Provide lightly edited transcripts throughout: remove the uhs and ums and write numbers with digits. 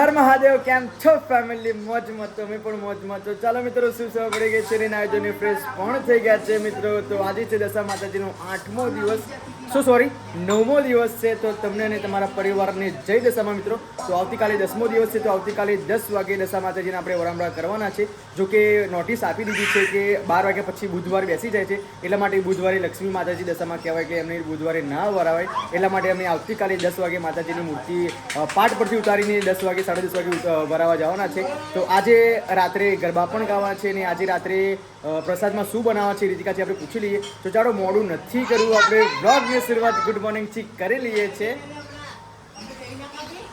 હર મહાદેવ કેમ છો ફેમિલી? મોજમાં તો અમે પણ મોજમાં તો ચાલો મિત્રો શું સવાર પડી ગઈ છે ને આયોજન ફ્રેશ પણ થઈ ગયા છે મિત્રો. તો આજે છે દશા માતાજીનો 8મો દિવસ, સોરી 9મો દિવસ છે. તો તમને અને તમારા પરિવારને જય દશામાં મિત્રો. તો આવતીકાલે 10મો દિવસ છે, તો આવતીકાલે 10 વાગે દશા માતાજીને આપણે વરામણા કરવાના છે. જો કે નોટિસ આપી દીધી છે કે 12 વાગ્યા પછી બુધવાર બેસી જાય છે, એટલા માટે બુધવારે લક્ષ્મી માતાજી દશામાં કહેવાય કે એમને બુધવારે ના વરાવાય, એટલા માટે અમે આવતીકાલે 10 વાગે માતાજીની મૂર્તિ પાટ પરથી ઉતારીને 10 વાગે 10:30 વાગે ભરાવા જવાના છે. તો આજે રાત્રે ગરબા પણ ગાવાના છે અને આજે રાત્રે પ્રસાદમાં શું બનાવવા છે રીતિકાથી આપણે પૂછી લઈએ. તો ચાલો મોડું નથી કરવું, આપણે વ્લોગની શરૂઆત ગુડ મોર્નિંગથી કરી લઈએ છીએ.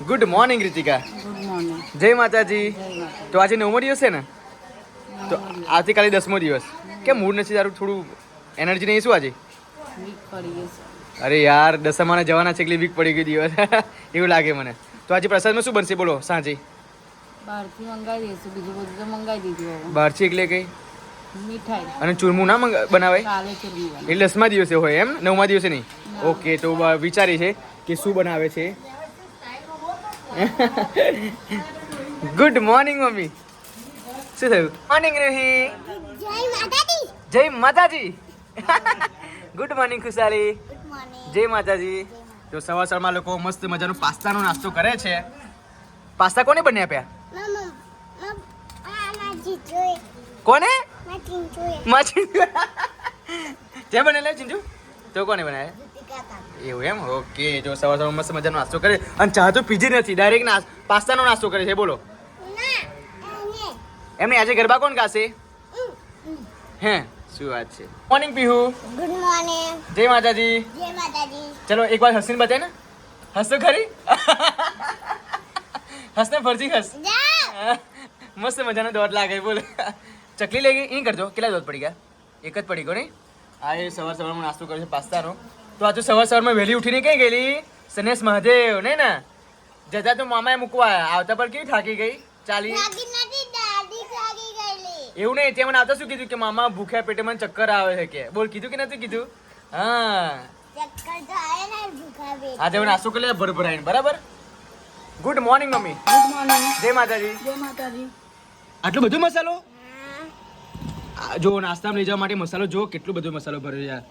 Good morning Ritika. Good morning. જય માતાજી. તો આજે 9મો દિવસ છે ને, તો આવતીકાલે 10મો દિવસ. કેમ મૂડ નથી તારું? થોડું એનર્જી નહીં શું આજે? વીક પડી ગઈ છે. અરે યાર દશામાને જવાના છે એટલે વીક પડી ગઈ દિવસ એવું લાગે મને. તો આજે પ્રસાદમાં શું બનશે બોલો? સાંજે બહારથી મંગાવી દઈશું, બીજું બધું તો મંગાવી દીધું હવે. બહારથી એટલે કઈ મીઠાઈ અને ચૂરમું ના બનાવાય? કાલે ચૂરમી બને. એટલે 10મા દિવસે હોય એમ, 9મા દિવસે નહીં? ઓકે, તો વિચારી છે કે શું બનાવે છે. Good morning mummy. શું થયું? મોર્નિંગ રહી. જય માતાજી. Good morning Khushali. જય માતાજી. તો સવાર સવારમાં લોકો મસ્ત મજાનો પાસ્તાનો નાસ્તો કરે છે. પાસ્તા કોને બની આપ્યા? કોને? જે બનેલા ચિંજુ? તો કોને બનાવ્યા? એવું એમ? ઓકે. જો સવાર સવારમાં મસ્ત મજાનો નાસ્તો કરે અને ચા તો પીજી નથી, ડાયરેક્ટ પાસ્તાનો નાસ્તો કરે છે. બોલો એમને આજે ગરબા કોણ ગાશે? હે શું વાત છે. મોર્નિંગ પીહુ. Good morning. જય માતાજી. જય માતાજી. ચલો એક વાર હસીને બતાય ને. હસ તો ખરી. હસ ને ફરજી હસ. મસ્ત મજાનો દોટ લાગે. બોલ ચકલી લઈ ગઈ. અહીં કરજો. કેટલા દોટ પડી ગયા? એક જ પડી ગયો નહીં? આ એ સવાર સવારમાં નાસ્તો કર્યો છે પાસ્તાનો. તો આ તો સવાર સવારમાં વહેલી ઉઠીને કઈ ગયેલી? સનેશ મહાદેવ નહીં ને? જતા તો મામાએ મૂકવા આવતા પર કેવી થાકી ગઈ? ચાલી એવું નહીં. તે મને આવતા શું કીધું કે મામા ભૂખ્યા પેટે મને ચક્કર આવે છે કે? બોલ કીધું કે નથી કીધું? હા આજે નાસ્તો કરી લે ભરભરાઈને. બરાબર. Good morning mummy. Good morning. જય માતાજી. જય માતાજી. આટલો બધો મસાલો? જો નાસ્તામાં લઈ જવા માટે મસાલો જો કેટલો બધો મસાલો ભર્યો યાર.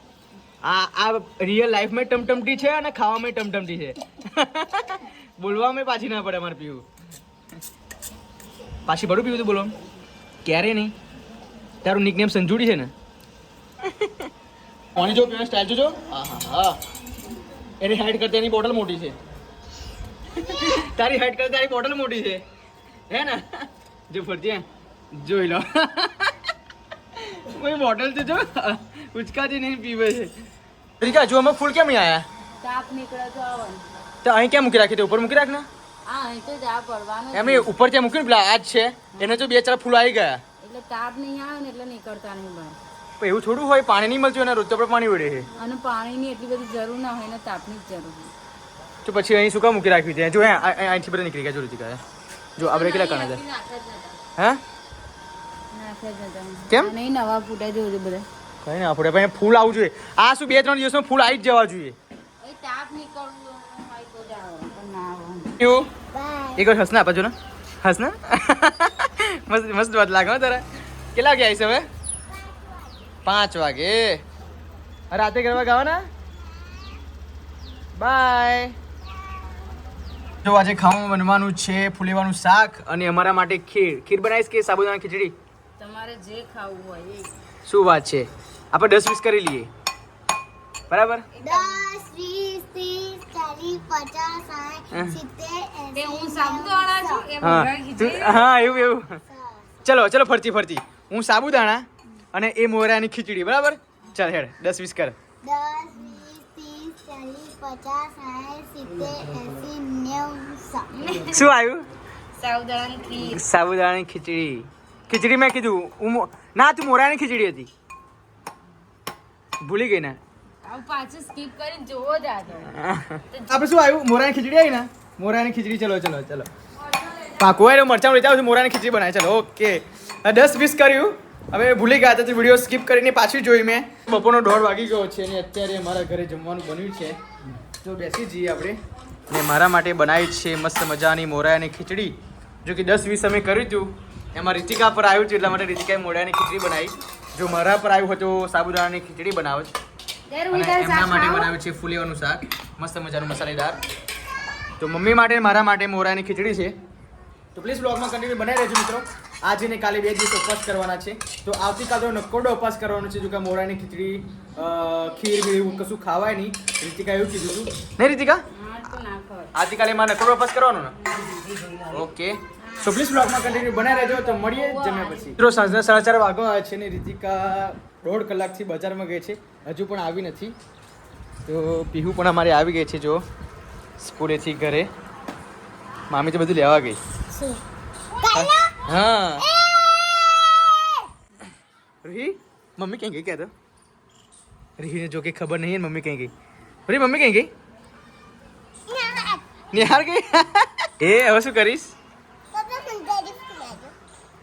આ રિયલ લાઈફમાં ટમટમટી છે અને ખાવામાં ટમટમટી છે. બોલવામાં પાછી ના પડે અમારે પીવું. પાછી ભરું પીવું તું બોલો ક્યારે નહીં. તારું નિકનેમ સંજુડી છે ને? પાણી જો પીવાની સ્ટાઇલ જોજો. હા એની હાઈટ કરતા એની બોટલ મોટી છે. તારી હાઈટ કરતા તારી બોટલ મોટી છે હે ને? જો ફરજે જોઈ લો. કોઈ બોટલ તો જો ઉચકાજી નહીં પીવે છે. રીકા જો અમે ફૂલ કેમ નહીં આયા? તાપ નીકળે તો આવવાનું. તો અહીં ક્યાં મૂકી રાખી? ઉપર મૂકી રાખ ને. હા અહીં તો જા પડવાનું. એમ ઉપર ત્યાં મૂક્યું ને પેલા આજ છે એને જો 2-4 ફૂલ આવી ગયા. એટલે તાપ નહીં આવે ને એટલે નીકળતા નહીં બહાર. પણ એવું થોડું હોય, પાણી નહીં મળતું અને રોજ તો આપણે પાણી વળે છે. અને પાણીની એટલી બધી જરૂર ના હોય ને તાપની જ જરૂર હોય. તો પછી અહીં શું કામ મૂકી રાખ્યું છે? જો અહીંથી બધા નીકળી ગયા. જો રીતિકા જો આપણે કેટલા કણા છે? હે નાખે જ નતા. કેમ? નહીં નવા ફૂટા જોજો બધા. કઈ ના આપણે ભાઈ ફૂલ આવવું જોઈએ. આ શું 2-3 દિવસમાં ફૂલ આવી જ જવા જોઈએ. એ તાપ નીકળવું હોય તો જ આવે પણ ના આવે. કેવું? બાય. એક વાર હસના આપજો ને. હસના મસ્ત મસ્ત વાત લાગે હો તારા. કેટલા વાગે આવીશ હવે? 5 વાગે. રાતે ગરબા ગાવાના. બાય. જો આજે ખાવાનું બનવાનું છે ફુલેવાનું શાક અને અમારા માટે ખીર. ખીર બનાવીશ કે સાબુદાણા ખીચડી? તમારે જે ખાવું હોય એ. શું વાત છે. આપણે 10-20 કરી લઈએ. બરાબર. 10, 20, 30, 40, 50, 60, 70, 80, હું સાબુદાણા છું એ હા મોરા ખીચડી. હા એવું. ચલો ફરતી હું સાબુદાણા અને એ મોરાની ખીચડી. બરાબર. ચાલ હેડ 10-20 કર. 10, 20, 30, 40, 50, 60, 80, 90, 100. શું આવ્યું? સાબુદાણાની ખીર. સાબુદાણાની ખીચડી. ખીચડી મેં કીધું ના તું મોરાની ખીચડી હતી. ભૂલી ગઈ ને. આવું પાછું સ્કીપ કરીને જોવો જ આ તો. આપણે શું આવ્યું? મોરાની ખીચડી આવી ને? મોરાની ખીચડી. ચલો પાકું હોય મરચાં લઈ જાવ. મોરાની ખીચડી બનાવી. ચલો ઓકે. 10-20 કર્યું. હવે ભૂલી ગયા હતા તો વિડીયો સ્કીપ કરીને પાછી જોઈ મેં. બપોરનો 1:30 વાગી ગયો છે અને અત્યારે અમારા ઘરે જમવાનું બન્યું છે. તો બેસી જઈએ આપણે. ને મારા માટે બનાવી છે મસ્ત મજાની મોરાની ખીચડી જો કે 10-20 અમે કર્યું હતું એમાં રીતિકા પર આવ્યું હતું એટલા માટે રીતિકાએ મોઢાની ખીચડી બનાવી. જો મારા પર આવ્યું હતું સાબુદાણાની ખીચડી બનાવે છે અને એમના માટે બનાવ્યું છે ફુલેવાનું શાક મસ્ત મજાનું મસાલેદાર. તો મમ્મી માટે મારા માટે મોરાની ખીચડી છે. તો પ્લીઝ બ્લોગમાં કન્ટિન્યુ બનાવી રહેજો મિત્રો. આજે ને કાલે 2 દિવસ ઉપવાસ કરવાના છે. તો આવતીકાલ તો નકોડો ઉપવાસ કરવાનો છે. જો કે મોરાની ખીચડી ખીર બીર એવું કશું ખાવાય નહીં. રીતિકા એવું કીધું હતું નહીં રીતિકા? આવતીકાલે મારે નકોડો ઉપવાસ કરવાનો ને? ઓકે. સો પ્લીઝ બ્લોગમાં કન્ટિન્યુ બનાવી રહેજો. તો મળીએ જમ્યા પછી. મિત્રો સાંજના 4:30 વાગવા આવ્યા છે ને રીતિકા 1.5 કલાકથી બજારમાં ગઈ છે, હજુ પણ આવી નથી. તો પીહુ પણ અમારે આવી ગઈ છે. જો સ્કૂલેથી ઘરે મામી તો બધું લેવા ગઈ. હા રીહી મમ્મી ક્યાં ગઈ ક્યાં તો રીહીને જો કે ખબર નહીં મમ્મી ક્યાં ગઈ. રીહી મમ્મી ક્યાં ગઈ? નિહાર ગઈ. એ હવે શું કરીશ?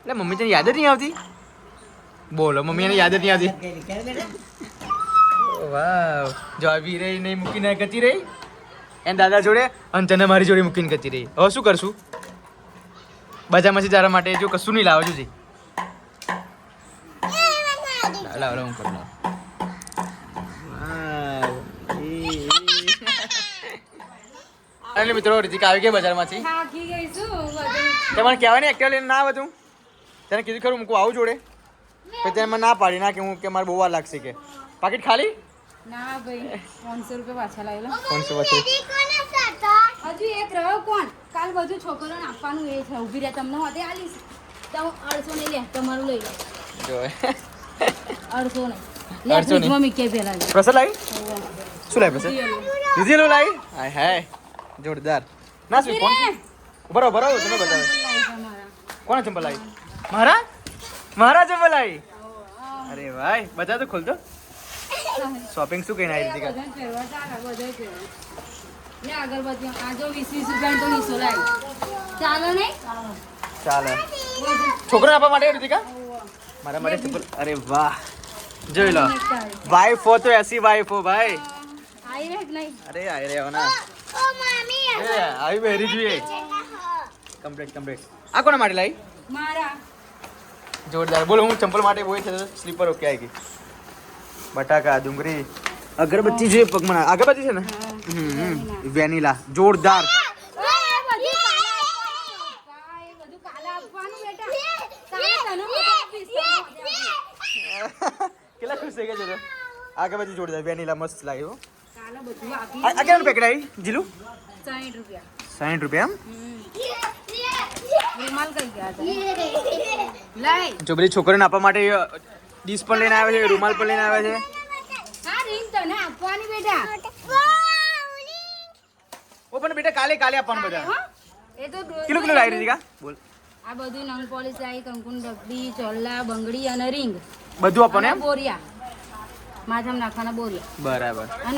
એટલે મમ્મી તને યાદ જ નહીં આવતી? બોલો મમ્મી એને યાદ જ નહીં આવતી. વાવ જો આવી રહી નહીં મૂકીને ગતી રહી એને દાદા જોડે અને તને મારી જોડે મૂકીને ગતી રહી. હવે શું કરશું? બજારમાંથી તારા માટે જો કશું નહીં લાવો છું. લાવ હું કરું. અને મિત્રો રીતિકા આવી ગઈ બજારમાંથી. તમારે કહેવાય ને એક્ટિવા લઈને ના આવે તું? તને કીધું ખરું મૂકું આવું જોડે? પછી તેને ના પાડી ના કે હું કે મારે બહુ વાર લાગશે કે પાકીટ ખાલી ના ભાઈ 500 રૂપિયા પાછા લાવેલા. 500 હજુ એક રહ્યો કોણ કાલ બધું છોકરોને આપવાનું એ છે. ઊભી રહ્યા તમને હોતે આલીશ તો 800 નહીં લે તમારું લઈ લો. જો 800 નહીં લે ફ્રીજમાં મૂકી પેલા લે. પ્રસાદ લાવી? શું લાવી પ્રસાદ? દીદી લાવી? હાય હાય જોરદાર. ના શું કોણ? બરાબર તમે બતાવો. કોણ ચંપલ લાવી? મારા ચંપલ લાવી? અરે ભાઈ બધા તો ખોલતો. શોપિંગ શું કહીને આવી દીધી? અગરબત્તી આ જો 20-20 રૂપિયા તો 200 લાવી ચાલો નહીં? ચાલે. છોકરાને આપવા માટે રીતિકા? મારા માટે ચંપલ. અરે વાહ જોઈ લો વાઈફ હો તો એસી વાઈફ હો ભાઈ. આવી રહે કે નહીં? અરે આવી રહ્યો ના આવી બેરી જોઈએ. કમ્પ્લીટ. આ કોના માટે લાવી? મારા જોરદાર. બોલો હું ચંપલ માટે બોય છે સ્લીપર ઓકે આવી ગઈ. બટાકા ડુંગળી અગરબત્તી જોઈએ પગમાં. અગરબત્તી છે ને વેનીલા જોરદાર. કેટલા ખુશ થઈ ગયા છે? અગરબત્તી જોરદાર વેનીલા મસ્ત લાગ્યો. આ કેટલાનું પેકેટ આવી જીલું? 60 રૂપિયા. 60 રૂપિયા એમ? રૂમાલ કઈ ગયા લઈ જો બધી છોકરીને આપવા માટે ડીશ પણ લઈને આવે છે, રૂમાલ પણ લઈને આવે છે. હા રિંગ તને આપવાની બેટા. ઓ પણ બેટા કાલે આપવાનું બધા. એ તો કિલો લાવી દીધી કા? બોલ. આ બધું નંગ પોલિશ આવી કંકુન ડબડી ચોલ્લા બંગડી અને રિંગ બધું આપો ને એમ? બોરિયા માથામાં નાખવાના બોરિયા બરાબર. અને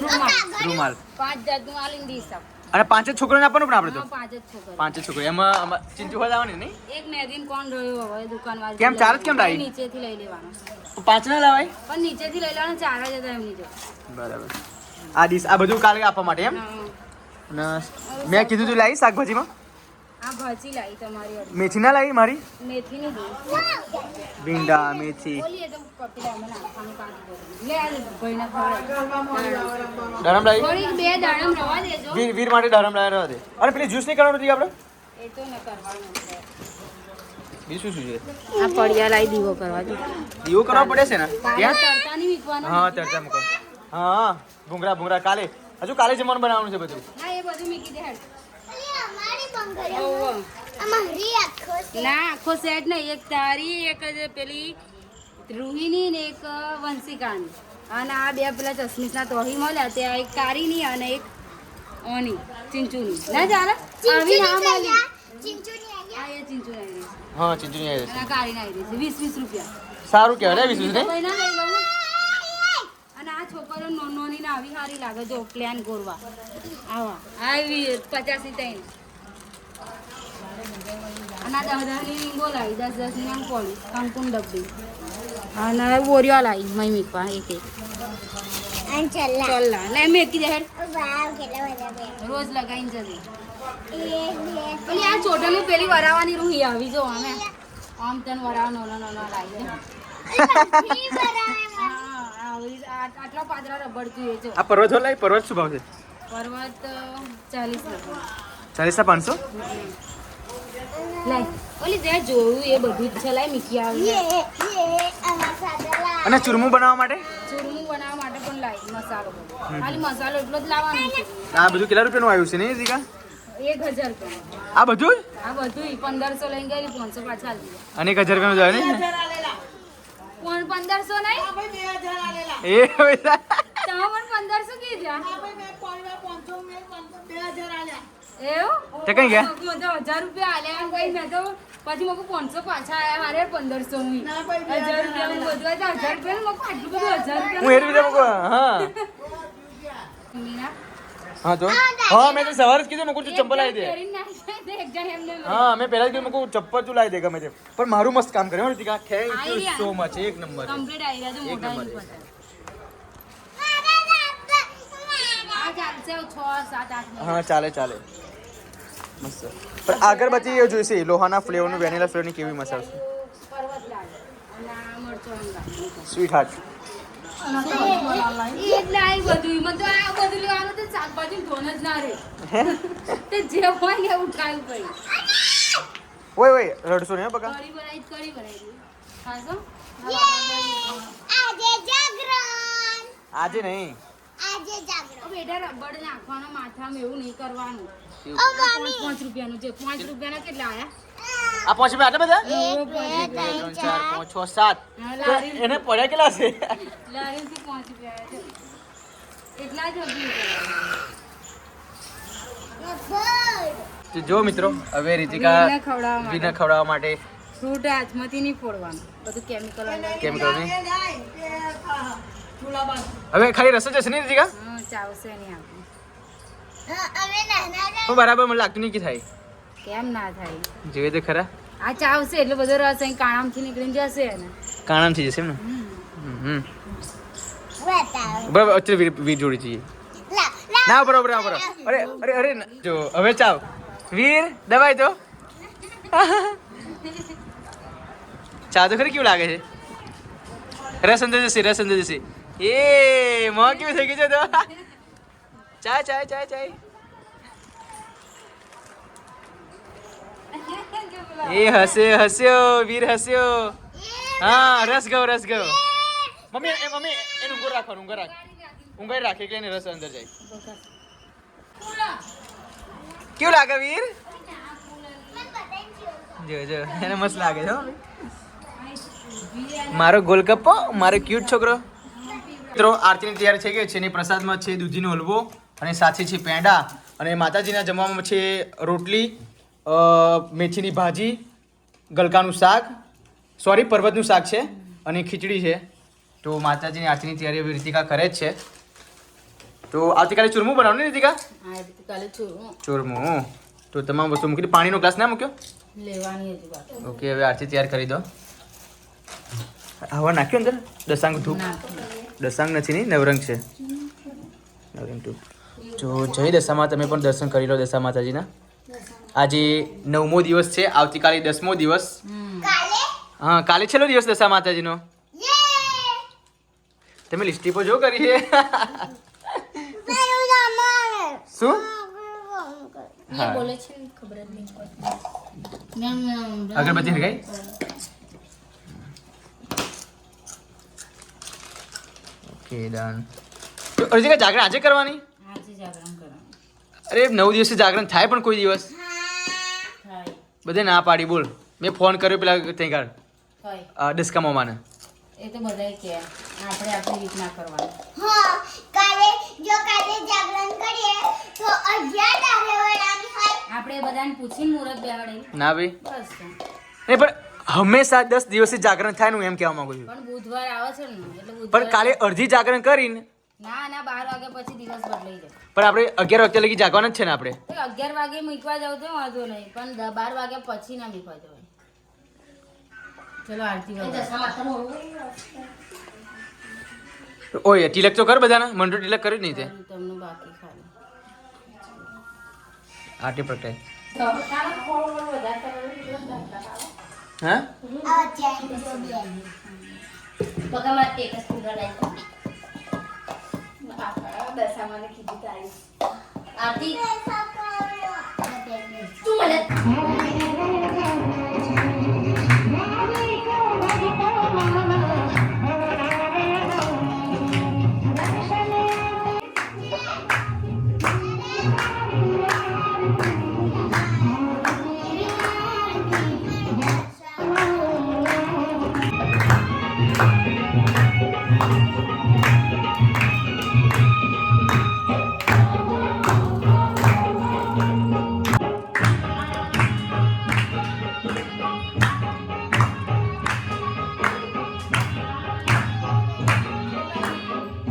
રૂમાલ 5 જાતનું આલીને દીસ આપ. અને 5 જ છોકરીને આપવાનું પણ આપણે તો 5 જ છોકરા. 5 જ છોકરી એમાં ચિંચુ હોય આવવાની નહીં? એક મેગીન કોણ રહ્યો હવે દુકાન વાળા કેમ 4 જ કેમ લાવી? નીચેથી લઈ લેવાનો. 5 ના લાવાય? પણ નીચેથી લઈ લેવાનો 4 જ હતા એમની જો. બરાબર. આ ડીશ આ બધું કાલે આપવા માટે એમ? અને મેં કીધું તું લાવી શાકભાજીમાં? આ ભાજી લાવી તમારી અડી. મેથી ના લાવી મારી? મેથીની દે. ભીંડા મેથી બોલીએ તો કપીલામાં નાખવાની કાઢી લે ભાઈના ખવડાવ. ધરમ લાવી? થોડીક 2 દાડમ રવા દેજો. વીર માટે ધરમ લાવી રહેવા દે. અને પેલી જ્યુસ નહીં કરવાનું હતી આપણે? એ તો ન કરવાનું. બીજું શું છે? આ પડિયા લાવી દીવો કરવા જો. દીવો કરવા પડે છે ને ત્યાં? તરતા નહીં મીકવાનું. હા તરતા મૂકો. હા ભૂંગળા કાલે હજુ કાલે જમવાનું બનાવવાનું છે બધું. ના એ બધું મીકી દે હેડ. ના આખો સેટ નહીં એક તારી એક પેલી રૂહીની ને એક વંશિકાની અને આ 2 પેલા ચશ્મીસના તોહી મળ્યા ત્યાં એક કારીની અને એક ઓની ચિંચુની ના ચાલે આવી ના મળી આ એ ચિંચુની આવી રહી હા ચીંચુની આવી અને આ કારીની આવી રહી છે 20-20 રૂપિયા. સારું કહેવાય 20 ને? ભાઈના લઈ લઉં. અને આ છોકરો નોની ને આવી સારી લાગે જો પ્લાન ગોરવા આવા આવી 50 ની 3 અને આ 10-10 ની રીંગો લાવી 10-10 ની આમ પોલીસ કંકુન ડબ્બી અને બોરિયા લાવી મય મીકવા એક ચોલ્લા લે મેકી દે હેડ રોજ લગાઈને જજે પેલી આ ચોટલી પેલી વરાવાની રૂહી આવી જો અમે આમ તને વરાવ નાનો લાવી દે આટલા પાતળા રબડ જોઈએ જો આ પર્વત લાવી પર્વત શું ભાવ છે પર્વત 40 ₹40 ના 500 લાઈ ઓલી તે જોયું એ બધું જ છે લાઈ મીઠી આવી અને ચૂરમું બનાવવા માટે ચૂરમું બનાવવા માટે પણ લાઈ મસાલો ખાલી મસાલો એટલો જ લાવવાનો છે આ બધું કેટલા રૂપિયાનું આવ્યું છે નહીં રીતિકા 1000 રૂપિયા આ બધું આ બધું 1500 લઈને ગઈ 500 પાછા આલી દીધા અને 1000 રૂપિયાનું જાય નહીં કોણ 1500 નહીં એ પૈસા તમે પણ 1500 કીધા એવું તે કઈ ગયા મેં તો 1000 રૂપિયા આલ્યા એમ કઈ મેં તો પછી મકો 500 પાછા આયા મારે 1500 ની 1000 રૂપિયા હું બધું 1000 રૂપિયા મકો આટલું બધું 1000 હું એરી રીતે મૂકો હા મીના હા તો હા મેં તો સવારે જ કીધું મૂકું તું ચપ્પલ લાવી દે પહેરીને નાખી દે એક જણ એમને હા મેં પહેલા જ કીધું મૂકું ચપ્પલ તું લાવી દે ગમે તે પણ મારું મસ્ત કામ કરે હો Ritika thank you idea. So much એક નંબર કમ્પ્લીટ આવી રહ્યા છે મોટા નંબર. એની પર આ ચાલશે 6 7 8 હા ચાલે ચાલે મસ્ત પણ આગરબત્તી એ જોઈશે લોહાના ફ્લેવરનું વેનીલા ફ્લેવરની કેવી મસાલ છે પર્વત લાગે અને આ મરચો અંગા સ્વીટ હાર્ટ એટલે આ બધું એમાં તો આ બધું લેવાનું તો શાકભાજી ધોન જ ના રહે તે જે હોય ને એવું ખાવું પડી ઓય રડશો ને બકા કઢી બનાવી ખાશો આજે નહીં ઓ બેટા રબડ નાખવાનો માથામાં એવું નહીં કરવાનું ઓ મમ્મી 5 રૂપિયાનું છે 5 રૂપિયાના કેટલા આયા આ પાંચ રૂપિયા આટલા બધા 2 3 4 5 6 7 હા, લારી એને પડ્યા કેટલા છે લારીથી 5 રૂપિયા આયા છે એટલા જ હતી તો જો મિત્રો હવે રીતિકા વીરને ખવડાવવા માટે. વીરને ખવડાવવા માટે ફ્રૂટ હાથમાંથી નહીં ફોડવાનું બધું કેમિકલ કેમિકલ નહીં હવે ખાલી રસ જ હશે ને રીતિકા હા ચાવશે નહીં આપણે હું બરાબર મને લાગતું નહીં કે થાય કેમ ના થાય જોઈએ તો ખરા આ ચાવશે એટલો બધો રસ અહીં કાણામથી નીકળીને જશે ને કાણામ થઈ જશે એમ ને બરાબર અત્યારે વીર જોડી જઈએ ના બરોબર અરે અરે અરે જો હવે ચાવ વીર દબાઈ તો ચા તો ખરી કેવું લાગે છે રસ અંદર જશે એ મોં કેવું થઈ ગયું છે તો ચાય એ હસ્યો વીર હસ્યો હા રસ ગયો મમ્મી એને ઊંઘો રાખવાનું ઊંઘાઈ રાખે એટલે એને રસ અંદર જાય કેવું લાગે વીર જો એને મસ્ત લાગે છે હો. મારો ગોલગપ્પો મારો ક્યુટ છોકરો મિત્રો આરતીની તૈયારી થઈ ગઈ છે એની પ્રસાદમાં છે દૂધીનો હલવો અને સાથે છે પેંડા અને માતાજીના જમવામાં છે રોટલી મેથીની ભાજી ગલકાનું શાક પર્વતનું શાક છે અને ખીચડી છે તો માતાજીની આરતીની તૈયારી હવે રીતિકા કરે જ છે તો આવતીકાલે ચૂરમું બનાવવાનું ને રીતિકા આ રીતે કાલે ચૂરમું તો તમામ વસ્તુ મૂકી પાણીનો ગ્લાસ ના મૂક્યો લેવાની હતી વાત ઓકે હવે આરતી તૈયાર કરી દો હવા નાખ્યો અંદર દસાંગ ધૂપ દસાંગ નથી નહીં નવરંગ છે નવરંગ ધૂપ જો જય દશામાં તમે પણ દર્શન કરી લો દશા માતાજીના આજે 9મો દિવસ છે આવતીકાલે 10મો દિવસ હા કાલે છેલ્લો દિવસ દશા માતાજીનો તમે લિસ્ટી પર જો કરી છે શું એ બોલે છે ને ખબર જ નહીં પડતી અગરબત્તી હરગાઈ ઓકે ડન તો અર્જિકા જાગરણ આજે કરવાની આજે જાગરણ કરવાનું અરે 9 દિવસે જાગરણ થાય પણ કોઈ દિવસ થાય બધે ના પાડી બોલ મેં ફોન કર્યો પેલા ત્યાં થાય ડસ્કા મામાને એ તો બધાય કે આપણે આપણી રીતના કરવાનું કાલે જાગરણ કરીએ તો 11 દારેવડાની હોય આપણે બધાને પૂછીને મુહૂર્ત બેહાડે ના ભાઈ બસ તો. નહીં પણ હંમેશા 10 દિવસે જાગરણ થાય ને હું એમ કહેવા માંગુ છું પણ બુધવાર આવે છે ને એટલે પણ બુધવાર કાલે અડધી જાગરણ કરીને ના 12 વાગ્યા પછી દિવસ બદલાઈ જાય પણ આપણે 11 વાગ્યા લગી જાગવાના જ છે ને આપણે તો 11 વાગે મૂકવા જાવ તો વાંધો નહીં પણ 12 વાગ્યા પછી ના મૂકવા જવાય ચલો આરતી વગાડો. ઓય તિલક તો કર બધાના મંડળ તિલક કર્યું જ નહીં તે તમને બાકી ખાલી આરતી પ્રગટાય હા આ ચેન જો બે આરતી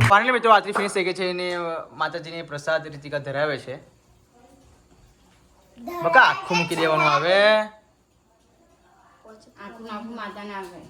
ફાઇનલી મિત્રો આરતી ફિનિશ થઈ ગઈ છે અને માતાજીને પ્રસાદ રીતિકા ધરાવે છે બકા આખું મૂકી દેવાનું આવે આખું માતા ના આવે